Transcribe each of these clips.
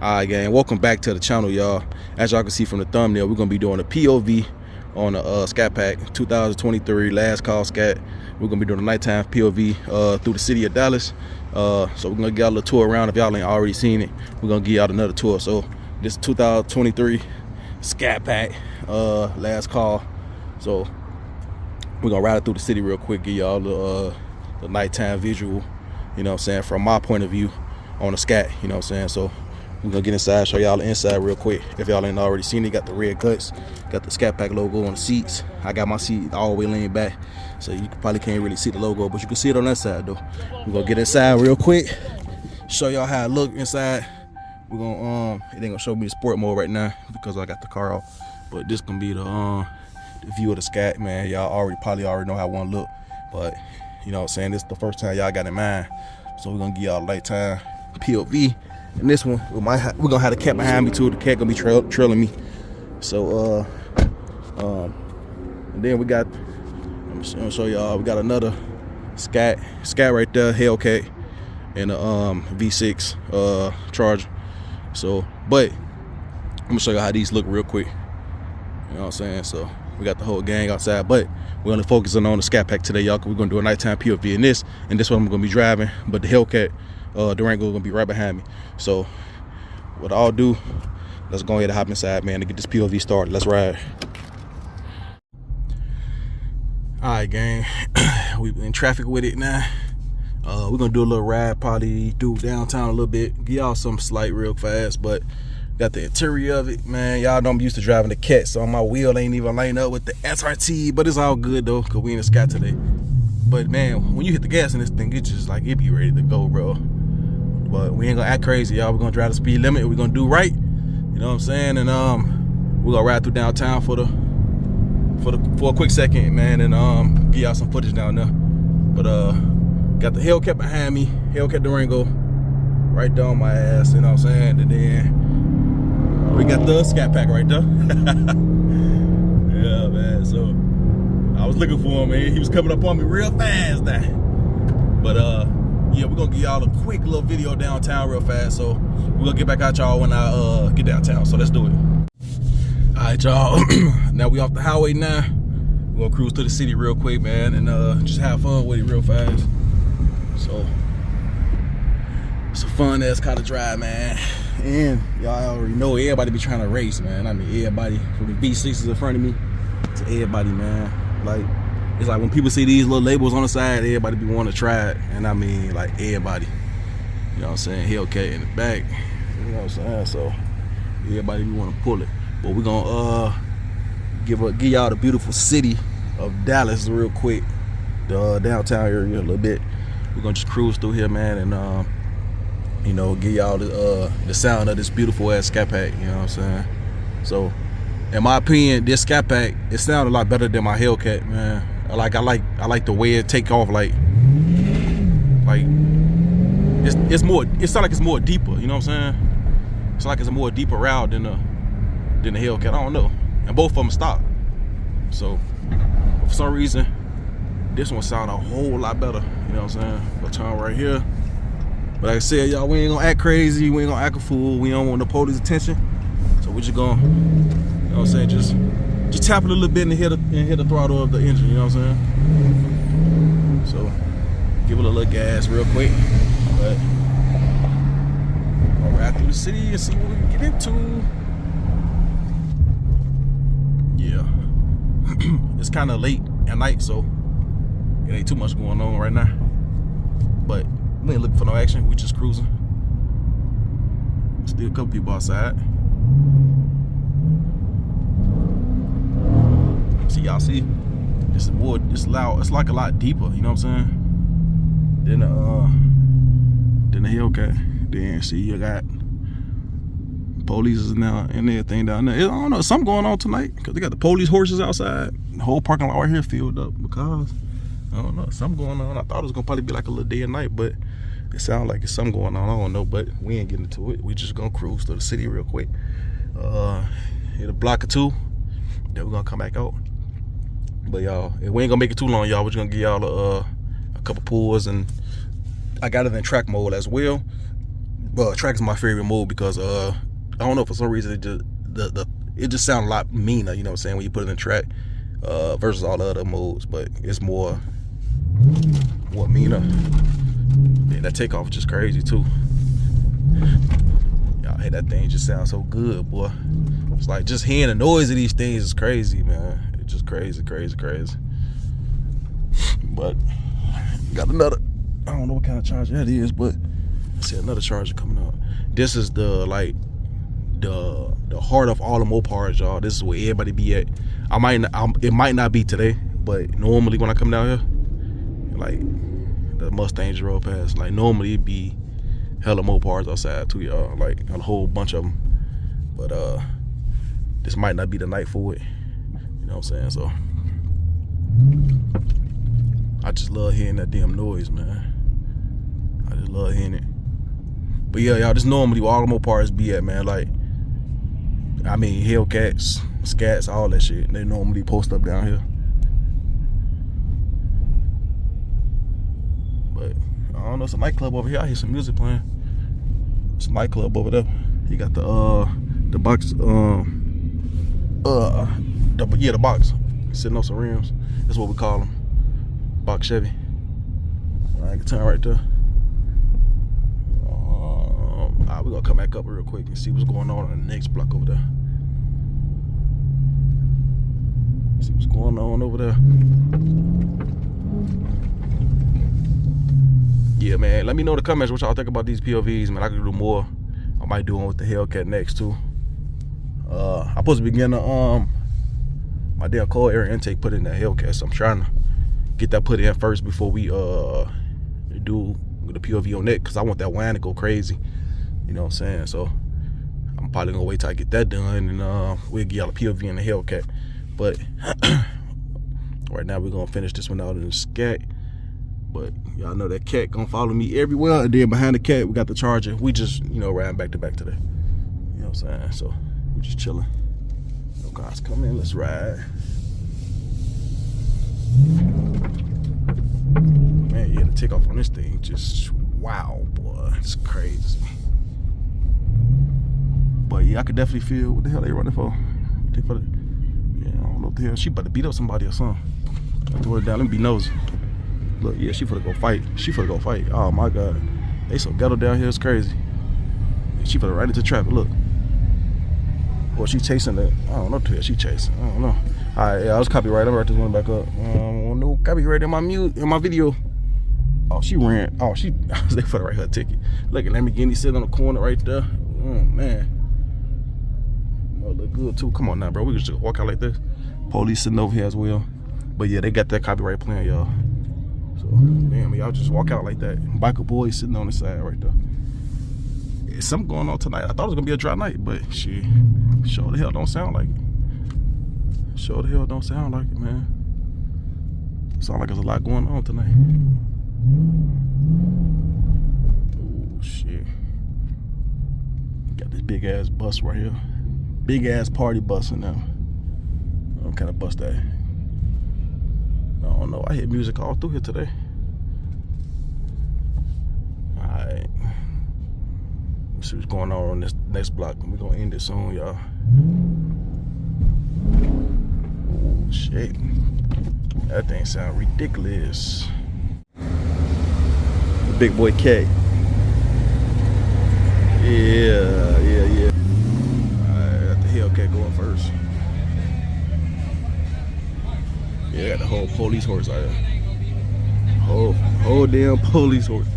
Alright gang, welcome back to the channel, y'all. As y'all can see from the thumbnail, we're gonna be doing a POV on the Scatpack 2023 last call scat. We're gonna be doing a nighttime POV through the city of Dallas. So we're gonna get y'all a little tour around. If y'all ain't already seen it, we're gonna give y'all another tour. So this 2023 Scatpack last call. So we're gonna ride it through the city real quick, give y'all the nighttime visual, you know what I'm saying, from my point of view on the scat, you know what I'm saying. So we're gonna get inside, show y'all the inside real quick. If y'all ain't already seen it, got the red guts, got the Scatpack logo on the seats. I got my seat all the way leaned back, so you probably can't really see the logo, but you can see it on that side though. We're gonna get inside real quick, show y'all how it look inside. We're gonna it ain't gonna show me the sport mode right now because I got the car off, but this gonna be the view of the scat, man. Y'all probably already know how one look, but you know what I'm saying, this is the first time y'all got in mind, so we're gonna give y'all a nighttime POV. And this one, we're gonna have the cat behind me too. The cat gonna be trailing me. So and then we got, I'm gonna show y'all, we got another scat right there, Hellcat, and a V6 Charger. So, but I'm gonna show you how these look real quick. You know what I'm saying? So we got the whole gang outside, but we're only focusing on the Scatpack today, y'all, because we're gonna do a nighttime POV in this, and this one I'm gonna be driving, but the Hellcat Durango gonna be right behind me. So what I'll do, let's go ahead and hop inside, man, to get this POV started. Let's ride. All right, gang, we in traffic with it now. We're gonna do a little ride, probably do downtown a little bit, give y'all some slight real fast, but got the interior of it, man. Y'all know I'm used to driving the cat, so my wheel ain't even lined up with the SRT, but it's all good though, because we in the sky today. But man, when you hit the gas in this thing, it's just like, it be ready to go, bro. But we ain't gonna act crazy, y'all. We're gonna drive the speed limit. We're gonna do right, you know what I'm saying? And we're gonna ride through downtown for a quick second, man, and give y'all some footage down there. But got the Hellcat behind me, Hellcat Durango right there on my ass, you know what I'm saying? And then we got the Scatpack right there. Yeah, man. So I was looking for him, man. He was coming up on me real fast now. But yeah, we're gonna give y'all a quick little video downtown real fast. So we're gonna get back at y'all when I get downtown. So let's do it. All right, y'all. Now we off the highway now. We're gonna cruise to the city real quick, man, and just have fun with it real fast. So it's a fun ass car to drive, man. And y'all already know everybody be trying to race, man. I mean, everybody from the V6s in front of me to everybody, man. Like, it's like when people see these little labels on the side, everybody be wanting to try it. And I mean, like, everybody. You know what I'm saying? Hellcat in the back. You know what I'm saying? So everybody be want to pull it. But we're gonna give y'all the beautiful city of Dallas real quick. The downtown area a little bit. We're gonna just cruise through here, man, and you know, give y'all the sound of this beautiful ass Scatpack, you know what I'm saying? So in my opinion, this Scatpack, it sounded a lot better than my Hellcat, man. I like the way it take off, like it's more, it sounds like it's more deeper, you know what I'm saying? It's like it's a more deeper route than the Hellcat, I don't know. And both of them stop. So for some reason, this one sound a whole lot better, you know what I'm saying? We'll turn right here. But like I said, y'all, we ain't gonna act crazy, we ain't gonna act a fool, we don't want the police attention. So we just gonna, you know what I'm saying, just tap it a little bit and hit the throttle of the engine, you know what I'm saying? So give it a little gas real quick. But I'll ride through the city and see what we can get into. Yeah. It's kinda late at night, so it ain't too much going on right now. But we ain't looking for no action, we just cruising. Still a couple people outside. See, y'all see, this is wood, it's loud, it's like a lot deeper, you know what I'm saying? Than the Hellcat. Then see, you got police is now and everything down there. I don't know, something going on tonight, because they got the police horses outside. The whole parking lot right here filled up because, I don't know, something going on. I thought it was gonna probably be like a little day and night, but it sounds like it's something going on. I don't know, but we ain't getting into it. We just gonna cruise through the city real quick. Hit a block or two, then we're gonna come back out. But y'all, we ain't gonna make it too long, y'all. We're just gonna give y'all a couple pulls, and I got it in track mode as well. track is my favorite mode because I don't know, for some reason it just sounds a lot meaner, you know what I'm saying, when you put it in track versus all the other modes, but it's more meaner. Yeah, that takeoff is just crazy too. Y'all, hey, that thing just sounds so good, boy. It's like just hearing the noise of these things is crazy, man. It's just crazy. But got another, I don't know what kind of charger that is, but I see another charger coming out. This is the heart of all the mopars, y'all. This is where everybody be at. It might not be today, but normally when I come down here, like the Mustangs roll past, like normally it be hella mopars outside too, y'all. Like a whole bunch of them. But this might not be the night for it. You know what I'm saying? So I just love hearing that damn noise, man. I just love hearing it. But yeah, y'all, this normally where all the mopars be at, man. Like, I mean, hellcats, scats, all that shit. They normally post up down here. But I don't know, it's a nightclub over here. I hear some music playing. It's a nightclub over there. You got the box, the box sitting on some rims. That's what we call them, box Chevy. I can turn right there. We're gonna come back up real quick and see what's going on the next block over there. See what's going on over there. Yeah, man, let me know in the comments what y'all think about these POVs, man. I can do more. I might do one with the Hellcat next too. I'm supposed to be getting my damn coil air intake put in that Hellcat, so I'm trying to get that put in first before we do the POV on that, because I want that wine to go crazy. You know what I'm saying? So I'm probably gonna wait till I get that done, and we'll get y'all a POV in the Hellcat. But right now we're gonna finish this one out in the Scat. But y'all know that cat gonna follow me everywhere. And then behind the cat we got the Charger. We just, you know, riding back to back today. You know what I'm saying? So we're just chilling. No cars come in, let's ride. Man, yeah, the takeoff on this thing just, wow, boy, it's crazy. But yeah, I could definitely feel what the hell they running for. Yeah, I don't know what the hell. She about to beat up somebody or something. I throw her down. Let me be nosy. Look, yeah, she finna go fight. She finna go fight. Oh my God, they so ghetto down here. It's crazy. She finna right into traffic. Look. Or she chasing the, I don't know what the hell she chasing. I don't know. All right, yeah, I was copyright. I'm right this one back up. No copyright in my video. Oh, she ran. Oh, they finna write her a ticket. Look at Lamborghini sitting on the corner right there. Oh man. Look good too. Come on now, bro. We can just walk out like this. Police sitting over here as well. But yeah, they got that copyright plan, y'all. So damn, y'all just walk out like that. Biker boy sitting on the side right there. There's something going on tonight. I thought it was gonna be a dry night, but shit, sure the hell don't sound like it. Sure the hell don't sound like it, man. Sound like there's a lot going on tonight. Oh shit. Got this big ass bus right here. Big ass party bus in there. What kind of bus that? I don't know. I hear music all through here today. Alright. Let's see what's going on this next block. We're gonna end it soon, y'all. Oh shit. That thing sound ridiculous. The big boy K. Yeah. Hellcat going first. Yeah, got the whole police horse out here. Whole damn police horse.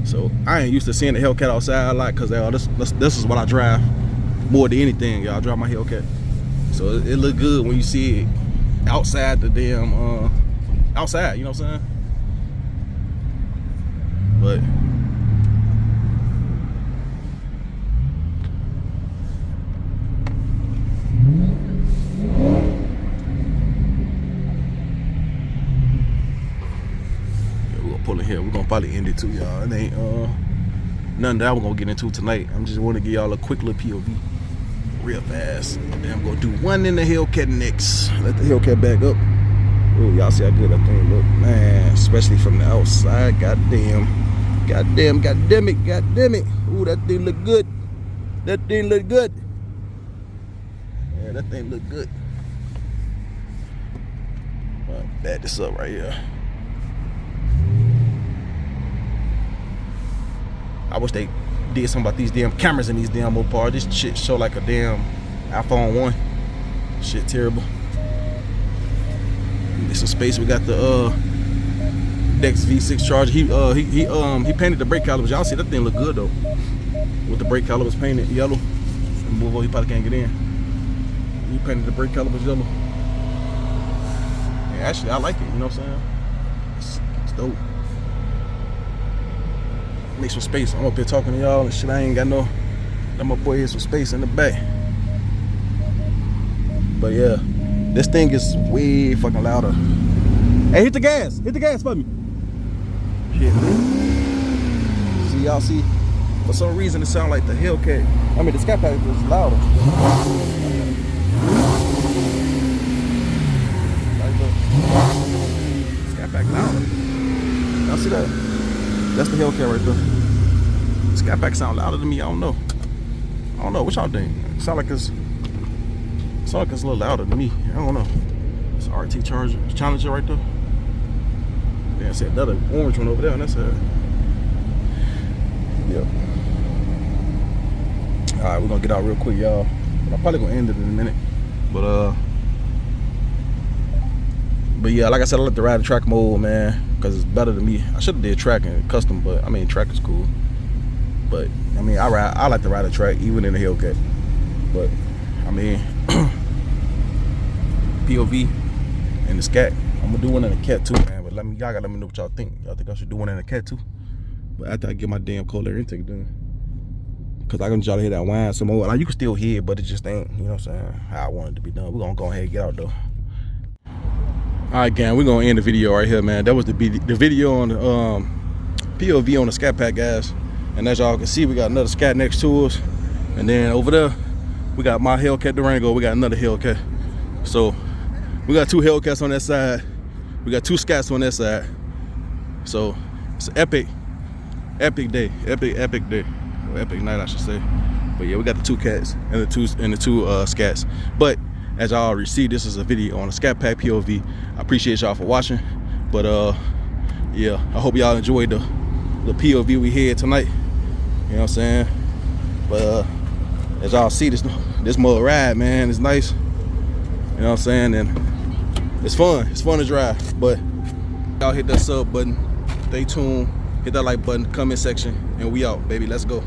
So I ain't used to seeing the Hellcat outside a lot, cause this is what I drive more than anything. Y'all, I drive my Hellcat. So it look good when you see it outside the damn outside. You know what I'm saying? But here, we're gonna probably end it too, y'all. It ain't nothing that we're gonna get into tonight. I'm just want to give y'all a quick little POV real fast, and then I'm gonna do one in the Hellcat next. Let the Hellcat back up. Oh, y'all see how good that thing look, man, especially from the outside. Goddamn. God damn it. Ooh, that thing look good. That thing look good. Yeah, that thing look good. I'll back this up right here. I wish they did something about these damn cameras in these damn mopar. This shit show like a damn iPhone 1. Shit terrible. Get some space. We got the Dex V6 Charger. He painted the brake calipers. Y'all see that thing look good though. With the brake calipers painted yellow. And move over, he probably can't get in. He painted the brake calipers yellow. Yeah, actually I like it, you know what I'm saying? It's dope. Make some space. I'm up here talking to y'all and shit. I ain't got no. Let my boy here some space in the back. But yeah, this thing is way fucking louder. Hey, hit the gas. Hit the gas for me. Shit. See, y'all see? For some reason, it sounds like the Hellcat. I mean, the Scatpack is louder. Like the Scatpack louder. Y'all see that? That's the Hellcat right there. The Scatpack sound louder than me. I don't know. What y'all think? It sound like it's a little louder than me. I don't know. It's an RT Charger, Challenger right there. Yeah, I see another orange one over there on that side. Yep. All right, we're gonna get out real quick, y'all. I'm probably gonna end it in a minute. But yeah, like I said, I like the ride track mode, man, because it's better than me. I should have did track and custom, but I mean, track is cool. But I mean, I like to ride a track even in the Hellcat. But I mean, POV and the Scat. I'm gonna do one in the Cat too, man. But y'all gotta let me know what y'all think. Y'all think I should do one in the Cat too? But after I get my damn cold air intake done, cause I gonna try to hear that whine some more. Like, you can still hear it, but it just ain't, you know what I'm saying, how I want it to be done. We're gonna go ahead and get out though. All right, gang, we're gonna end the video right here, man. That was the video on the POV on the Scatpack, guys. And as y'all can see, we got another Scat next to us. And then over there, we got my hellcatdurango. We got another Hellcat. So we got two Hellcats on that side. We got two Scats on that side. So it's an epic day, epic day, or epic night, I should say. But yeah, we got the two cats and the two Scats. But as y'all already see, this is a video on a Scatpack POV. I appreciate y'all for watching. But yeah, I hope y'all enjoyed the POV we had tonight. You know what I'm saying? But as y'all see, this mud ride, man, it's nice. You know what I'm saying? And it's fun to drive. But y'all hit that sub button, stay tuned, hit that like button, comment section, and we out, baby. Let's go.